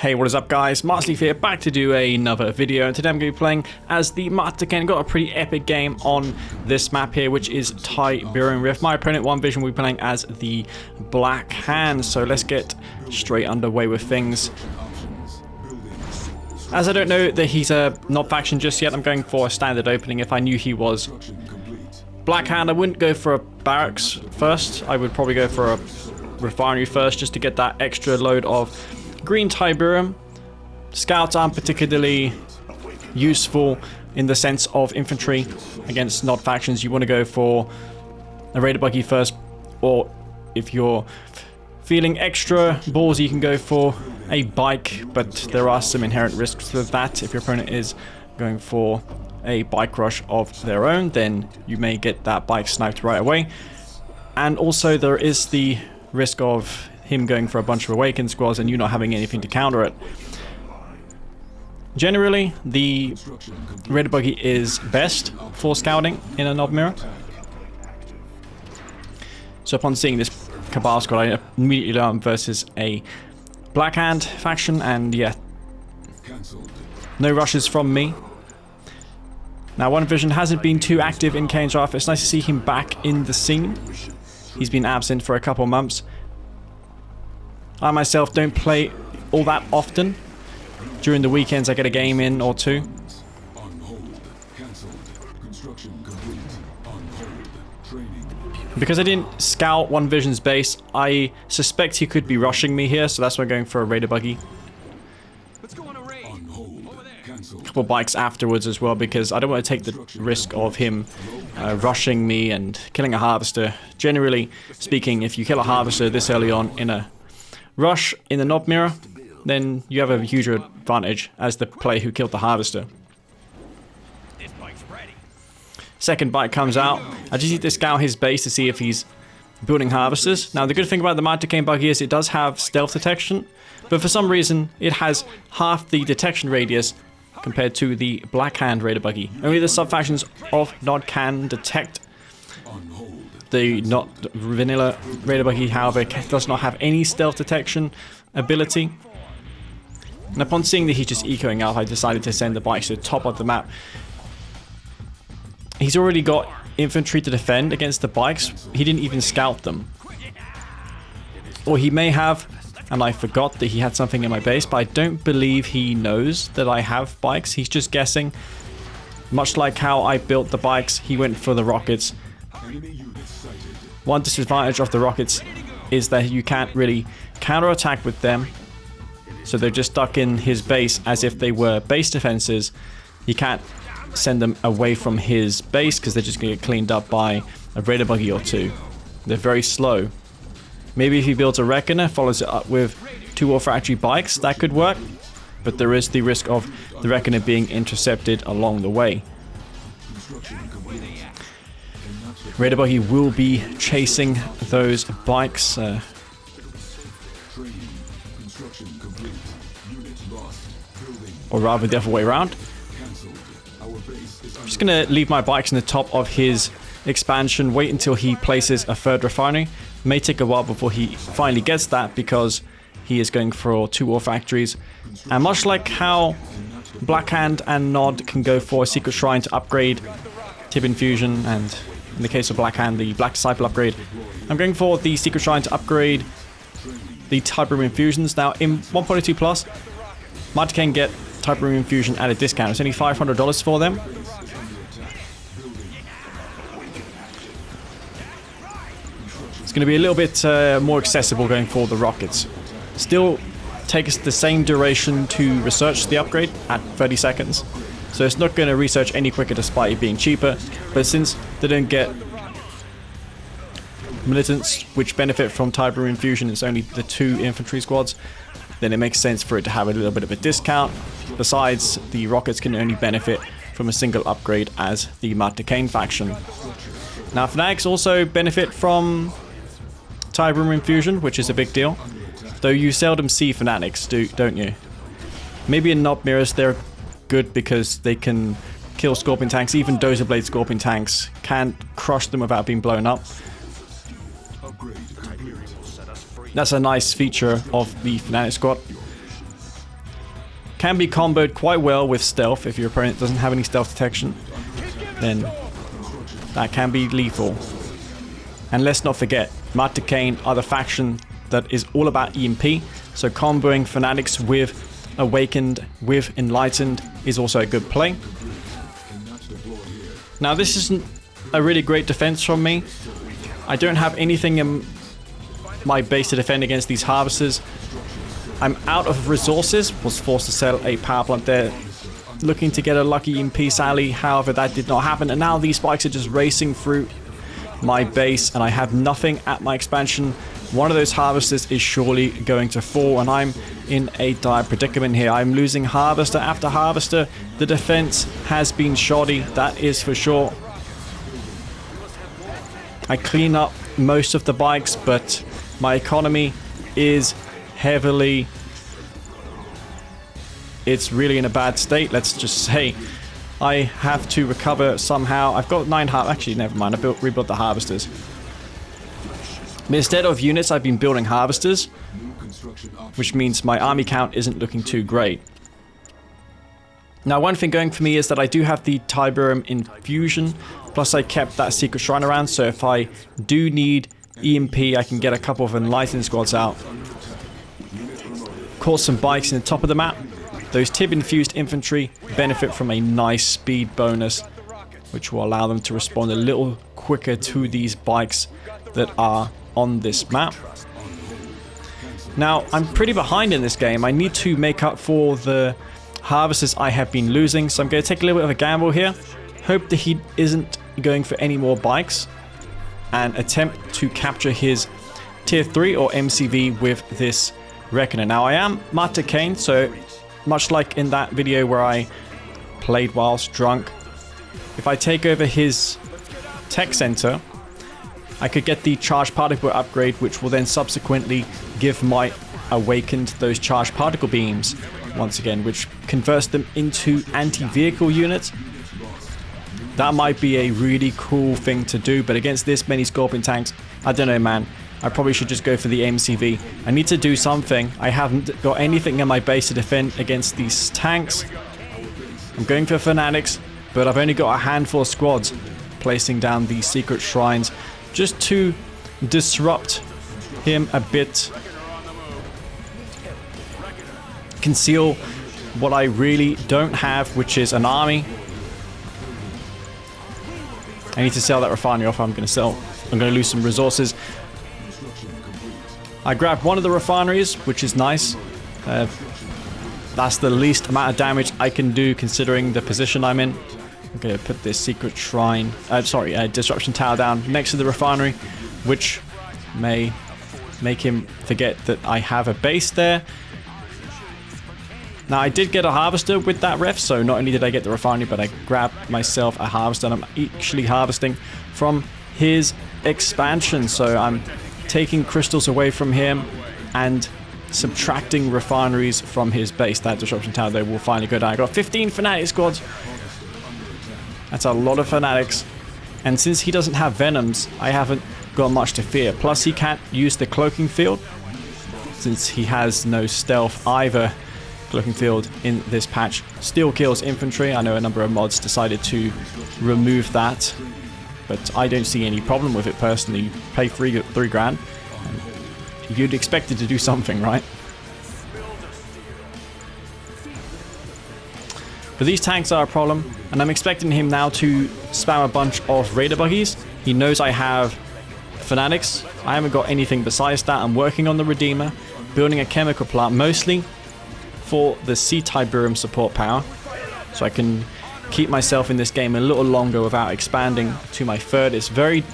Hey, what is up guys, Martleaf here, back to do another video, and today I'm going to be playing as the Kane. Got a pretty epic game on this map here, which is Tiberium Rift. My opponent, One Vision, will be playing as the Black Hand, so let's get straight underway with things. As I don't know that he's a Nob faction just yet, I'm going for a standard opening. If I knew he was Black Hand, I wouldn't go for a barracks first. I would probably go for a refinery first, just to get that extra load of green Tiberium. Scouts aren't particularly useful in the sense of infantry against Nob factions. You want to go for a raider buggy first, or if you're feeling extra ballsy, you can go for a bike, but there are some inherent risks with that. If your opponent is going for a bike rush of their own, then you may get that bike sniped right away. And also there is the risk of him going for a bunch of awakened squads and you not having anything to counter it. Generally, the raider buggy is best for scouting in a Nob mirror. So upon seeing this Cabal squad, I immediately learned versus a Black Hand faction, and yeah, no rushes from me. Now, One Vision hasn't been too active in Kane's draft. It's nice to see him back in the scene. He's been absent for a couple months. I myself don't play all that often. During the weekends I get a game in or two. Because I didn't scout One Vision's base, I suspect he could be rushing me here, so that's why I'm going for a raider buggy. A couple bikes afterwards as well, because I don't want to take the risk of him rushing me and killing a harvester. Generally speaking, if you kill a harvester this early on in a rush in the Nob mirror, then you have a huge advantage as the player who killed the harvester. Second bike comes out. I just need to scout his base to see if he's building harvesters. Now, the good thing about the Kane buggy is it does have stealth detection, but for some reason it has half the detection radius compared to the Black Hand raider buggy. Only the sub-factions of Nod can detect. The vanilla raider buggy, however, does not have any stealth detection ability. And upon seeing that he's just ecoing out, I decided to send the bikes to the top of the map. He's already got infantry to defend against the bikes. He didn't even scout them. Or he may have, and I forgot that he had something in my base, but I don't believe he knows that I have bikes. He's just guessing. Much like how I built the bikes, he went for the rockets. One disadvantage of the rockets is that you can't really counterattack with them. So they're just stuck in his base as if they were base defenses. You can't send them away from his base because they're just going to get cleaned up by a raider buggy or two. They're very slow. Maybe if he builds a reckoner, follows it up with 2 refractory bikes, that could work. But there is the risk of the reckoner being intercepted along the way. Raider buggy will be chasing those bikes. Or rather the other way around. I'm just going to leave my bikes in the top of his expansion, wait until he places a third refinery. May take a while before he finally gets that, because he is going for 2 ore factories. And much like how Black Hand and Nod can go for a secret shrine to upgrade Tib infusion, and in the case of Black Hand, the Black Disciple upgrade, I'm going for the secret shrine to upgrade the Tiberium infusions. Now in 1.2 plus, Kane get Tiberium infusion at a discount. It's only $500 for them. It's going to be a little bit more accessible going for the rockets. Still takes the same duration to research the upgrade at 30 seconds. So it's not going to research any quicker despite it being cheaper. But since they don't get militants which benefit from Tiberium infusion, it's only the 2 infantry squads, then it makes sense for it to have a little bit of a discount. Besides, the rockets can only benefit from a single upgrade as the Kane faction. Now, Fanatics also benefit from Tiberium infusion, which is a big deal. Though you seldom see Fanatics, don't you? Maybe in Nob mirrors they're good because they can kill Scorpion tanks. Even Dozer Blade Scorpion tanks can't crush them without being blown up. That's a nice feature of the Fnatic squad. can be comboed quite well with stealth. If your opponent doesn't have any stealth detection, then that can be lethal. And let's not forget, Kane are the faction that is all about EMP, so comboing Fanatics with Awakened, with Enlightened is also a good play. Now this isn't a really great defense from me. I don't have anything in my base to defend against these Harvesters. I'm out of resources, was forced to sell a power plant there, looking to get a lucky EMP Sally, however that did not happen, and now these spikes are just racing through my base and I have nothing at my expansion. One of those Harvesters is surely going to fall and I'm in a dire predicament here. I'm losing Harvester after Harvester. The defense has been shoddy, that is for sure. I clean up most of the bikes, but my economy is heavily... it's really in a bad state, let's just say. I have to recover somehow. I've got 9 actually, never mind. I rebuilt the Harvesters. But instead of units, I've been building Harvesters, which means my army count isn't looking too great. Now, one thing going for me is that I do have the Tiberium infusion, plus I kept that secret shrine around, so if I do need EMP, I can get a couple of enlightened squads out. Caught some bikes in the top of the map. Those Tib-infused infantry benefit from a nice speed bonus, which will allow them to respond a little quicker to these bikes that are on this map. Now, I'm pretty behind in this game. I need to make up for the Harvesters I have been losing, so I'm going to take a little bit of a gamble here. Hope that he isn't going for any more bikes, and attempt to capture his tier 3 or MCV with this Reckoner. Now, I am Kane, so much like in that video where I played whilst drunk, if I take over his tech center, I could get the charged particle upgrade, which will then subsequently give my Awakened those charged particle beams once again, which converts them into anti-vehicle units. That might be a really cool thing to do, but against this many Scorpion tanks, I don't know, man. I probably should just go for the MCV. I need to do something. I haven't got anything in my base to defend against these tanks. I'm going for Fanatics, but I've only got a handful of squads placing down these secret shrines just to disrupt him a bit. Conceal what I really don't have, which is an army. I need to sell that refinery off. I'm going to lose some resources. I grabbed one of the refineries, which is nice. That's the least amount of damage I can do considering the position I'm in. I'm going to put this secret shrine, disruption tower down next to the refinery, which may make him forget that I have a base there. Now, I did get a Harvester with that ref, so not only did I get the refinery, but I grabbed myself a Harvester, and I'm actually harvesting from his expansion. So I'm taking crystals away from him and subtracting refineries from his base. That disruption tower, though, will finally go down. I got 15 Fanatic squads. That's a lot of Fanatics. And since he doesn't have Venoms, I haven't got much to fear. Plus, he can't use the Cloaking Field, since he has no stealth either. Cloaking Field in this patch still kills infantry. I know a number of mods decided to remove that, but I don't see any problem with it personally. You pay three grand, and you'd expect it to do something, right? But these tanks are a problem, and I'm expecting him now to spam a bunch of Raider buggies. He knows I have Fanatics. I haven't got anything besides that. I'm working on the Redeemer, building a chemical plant, mostly for the C-Tiberium support power, so I can keep myself in this game a little longer without expanding to my third. It's very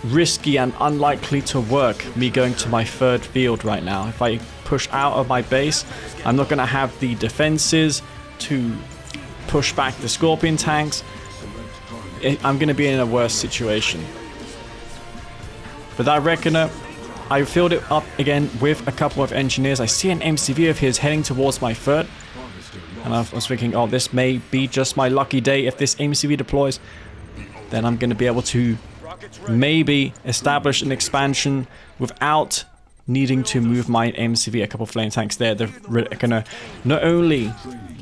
risky and unlikely to work, me going to my third field right now. If I push out of my base, I'm not going to have the defenses to push back the Scorpion tanks. I'm going to be in a worse situation. But that Reckoner, I filled it up again with a couple of engineers. I see an MCV of his heading towards my third, and I was thinking, oh, this may be just my lucky day. If this MCV deploys, then I'm going to be able to maybe establish an expansion without needing to move my MCV, a couple flame tanks there. They're gonna not only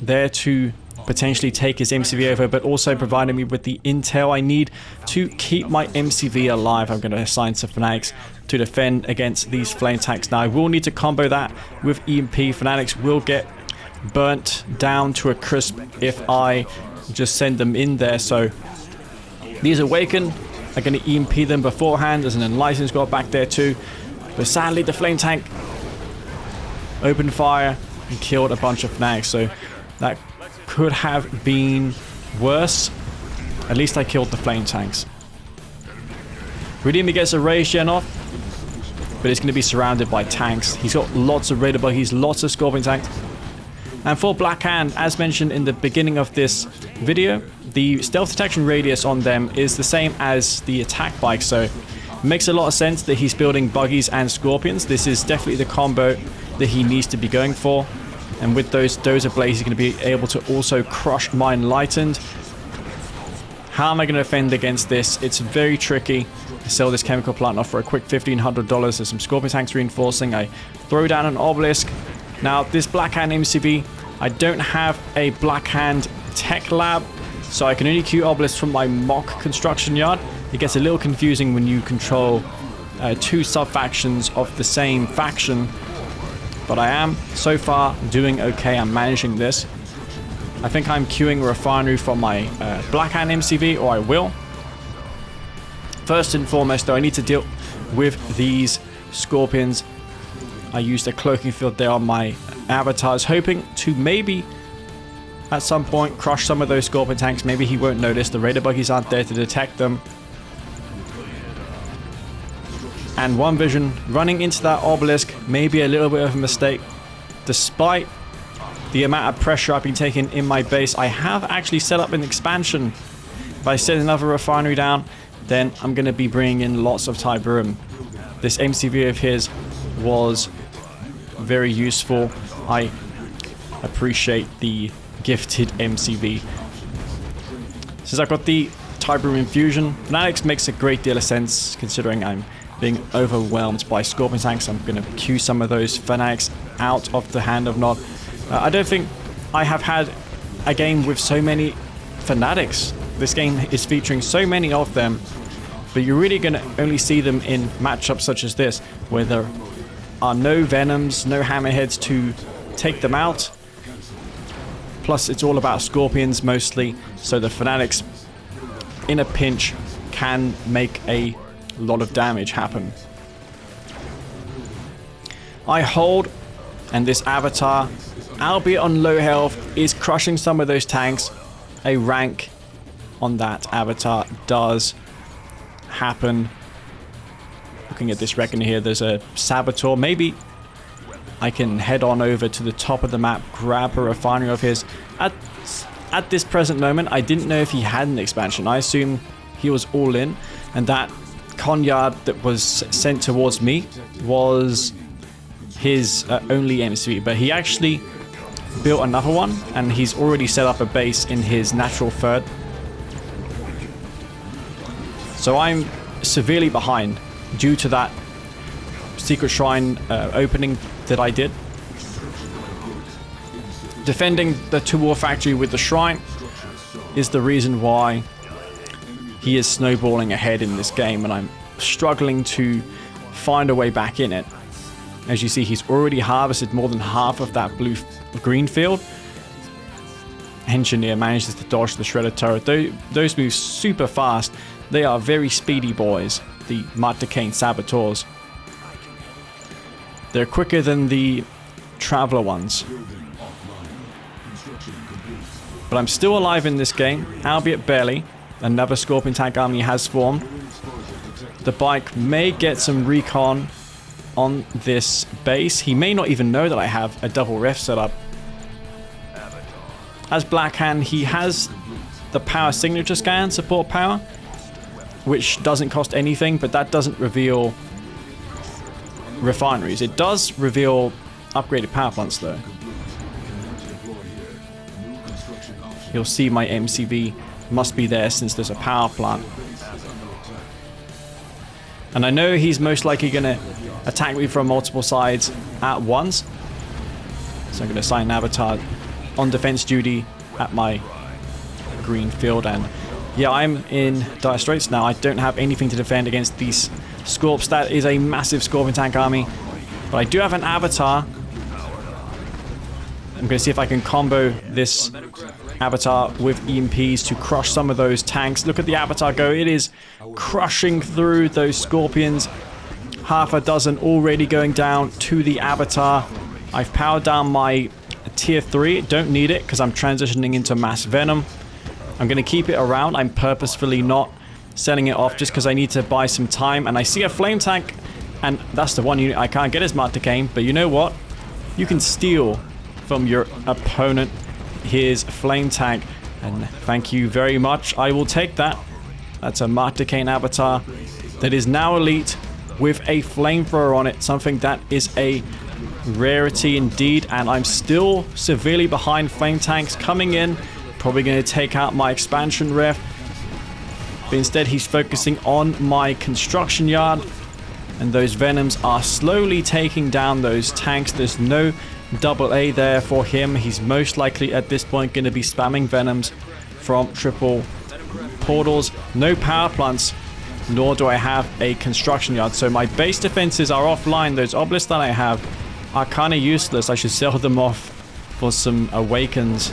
there to potentially take his MCV over, but also providing me with the intel I need to keep my MCV alive. I'm going to assign some Fanatics to defend against these flame tanks. Now I will need to combo that with EMP. Fanatics will get burnt down to a crisp if I just send them in there. So these Awaken are going to EMP them beforehand. There's an Enlightened squad back there too. But sadly the flame tank opened fire and killed a bunch of Fanatics. So that could have been worse. At least I killed the flame tanks. Redeemer gets a rage gen off, but it's going to be surrounded by tanks. He's got lots of Raider buggies, lots of Scorpion tanks. And for Black Hand, as mentioned in the beginning of this video, the stealth detection radius on them is the same as the attack bike, so it makes a lot of sense that he's building buggies and Scorpions. This is definitely the combo that he needs to be going for. And with those Dozer Blades, he's going to be able to also crush my Enlightened. How am I going to defend against this? It's very tricky. I sell this chemical plant off for a quick $1,500. There's some Scorpion tanks reinforcing. I throw down an Obelisk. Now, this Black Hand MCV, I don't have a Black Hand tech lab, so I can only queue Obelisks from my mock construction yard. It gets a little confusing when you control two sub-factions of the same faction. But I am, so far, doing okay. I'm managing this. I think I'm queuing a refinery from my Black Hand MCV, or I will. First and foremost, though, I need to deal with these Scorpions. I used a cloaking field there on my avatars, hoping to maybe, at some point, crush some of those Scorpion tanks. Maybe he won't notice. The Raider buggies aren't there to detect them. And One Vision running into that Obelisk may be a little bit of a mistake. Despite the amount of pressure I've been taking in my base, I have actually set up an expansion. If I set another refinery down, then I'm going to be bringing in lots of Tiberium. This MCV of his was very useful. I appreciate the gifted MCV. Since I've got the Tiberium infusion, Fanatics makes a great deal of sense considering I'm being overwhelmed by Scorpion tanks. I'm going to queue some of those Fanatics out of the hand of Nod. I don't think I have had a game with so many Fanatics. This game is featuring so many of them, but you're really going to only see them in matchups such as this, where there are no Venoms, no Hammerheads to take them out. Plus, it's all about Scorpions mostly, so the Fanatics, in a pinch, can make a lot of damage happen. I hold, and this avatar, albeit on low health, is crushing some of those tanks. A rank on that avatar does happen. Looking at this reckon here, there's a Saboteur. Maybe I can head on over to the top of the map, grab a refinery of his. At this present moment, I didn't know if he had an expansion. I assume he was all in, and that Conyard that was sent towards me was his only MCV, but he actually built another one, and he's already set up a base in his natural third. So I'm severely behind due to that secret shrine opening that I did. Defending the two-war factory with the shrine is the reason why he is snowballing ahead in this game, and I'm struggling to find a way back in it. As you see, he's already harvested more than half of that blue-green field. Engineer manages to dodge the shredder turret. Those move super fast. They are very speedy boys, the Kane Saboteurs. They're quicker than the Traveler ones. But I'm still alive in this game, albeit barely. Another Scorpion tank army has formed. The bike may get some recon on this base. He may not even know that I have a double ref set up. As Black Hand, he has the power signature scan support power, which doesn't cost anything, but that doesn't reveal refineries. It does reveal upgraded power plants though. You'll see my MCV must be there since there's a power plant. And I know he's most likely going to attack me from multiple sides at once. So I'm going to assign an avatar on defense duty at my green field. And yeah, I'm in dire straits now. I don't have anything to defend against these Scorps. That is a massive Scorpion tank army. But I do have an avatar. I'm going to see if I can combo this avatar with EMPs to crush some of those tanks. Look at the avatar go. It is crushing through those Scorpions. Half a dozen already going down to the avatar. I've powered down my tier 3. Don't need it because I'm transitioning into mass venom. I'm going to keep it around. I'm purposefully not selling it off just because I need to buy some time. And I see a flame tank, and that's the one unit I can't get as Martyr Kane. But you know what? You can steal from your opponent his flame tank, and thank you very much. I will take that. That's a Martyr Kane avatar that is now elite with a flamethrower on it, something that is a rarity indeed. And I'm still severely behind flame tanks coming in, probably going to take out my expansion ref, but instead he's focusing on my construction yard, and those venoms are slowly taking down those tanks. There's no double A there for him. He's most likely at this point going to be spamming venoms from triple portals. No power plants, nor do I have a construction yard. So my base defenses are offline. Those obelisks that I have are kind of useless. I should sell them off for some awakens,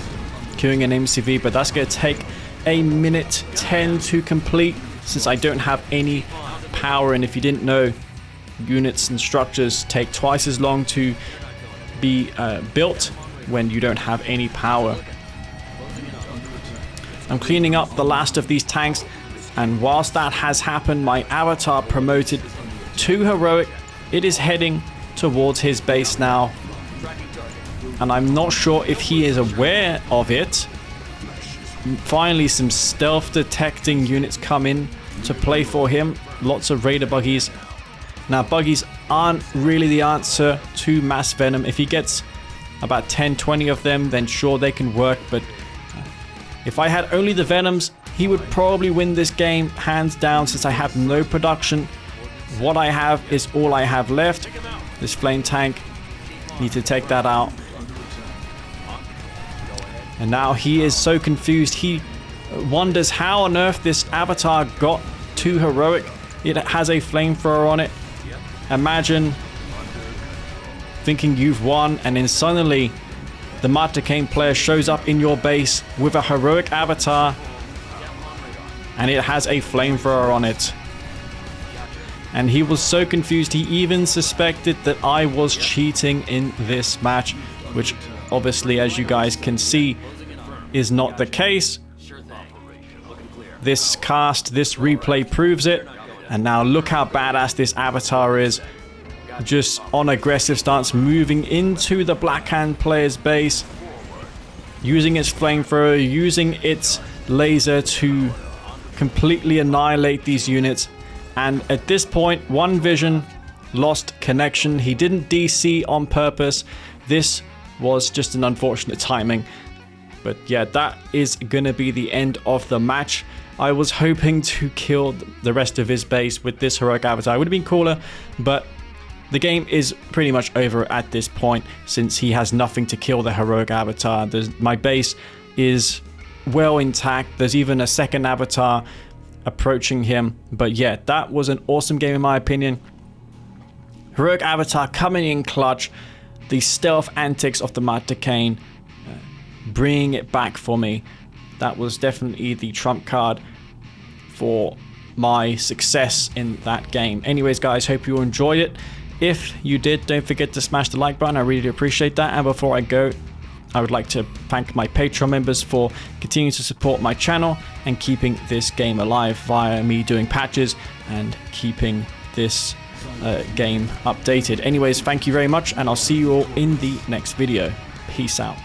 queuing an MCV, but that's going to take a minute 10 to complete since I don't have any power. And if you didn't know, units and structures take twice as long to be built when you don't have any power. I'm cleaning up the last of these tanks, and whilst that has happened, my avatar promoted to heroic. It is heading towards his base now, and I'm not sure if he is aware of it. Finally, some stealth detecting units come in to play for him. Lots of raider buggies. Now, buggies aren't really the answer to mass venom. If he gets about 10-20 of them, then sure, they can work. But if I had only the venoms, he would probably win this game hands down, since I have no production. What I have is all I have left. This flame tank, need to take that out. And now he is so confused. He wonders how on earth this avatar got to heroic. It has a flamethrower on it. Imagine thinking you've won, and then suddenly the Martyr Kane player shows up in your base with a heroic avatar, and it has a flamethrower on it. And he was so confused, he even suspected that I was cheating in this match, which obviously, as you guys can see, is not the case. This cast, this replay proves it. And now look how badass this avatar is. Just on aggressive stance, moving into the Black Hand player's base, using its flamethrower, using its laser to completely annihilate these units. And at this point, One Vision lost connection. He didn't DC on purpose. This was just an unfortunate timing. But yeah, that is gonna be the end of the match. I was hoping to kill the rest of his base with this heroic avatar. It would have been cooler, but the game is pretty much over at this point, since he has nothing to kill the heroic avatar. My base is well intact. There's even a second avatar approaching him. But yeah, that was an awesome game in my opinion. Heroic avatar coming in clutch. The stealth antics of the Martyr Kane bringing it back for me. That was definitely the trump card for my success in that game. Anyways, guys, hope you enjoyed it. If you did, don't forget to smash the like button. I really appreciate that. And before I go, I would like to thank my Patreon members for continuing to support my channel and keeping this game alive via me doing patches and keeping this game updated. Anyways, thank you very much, and I'll see you all in the next video. Peace out.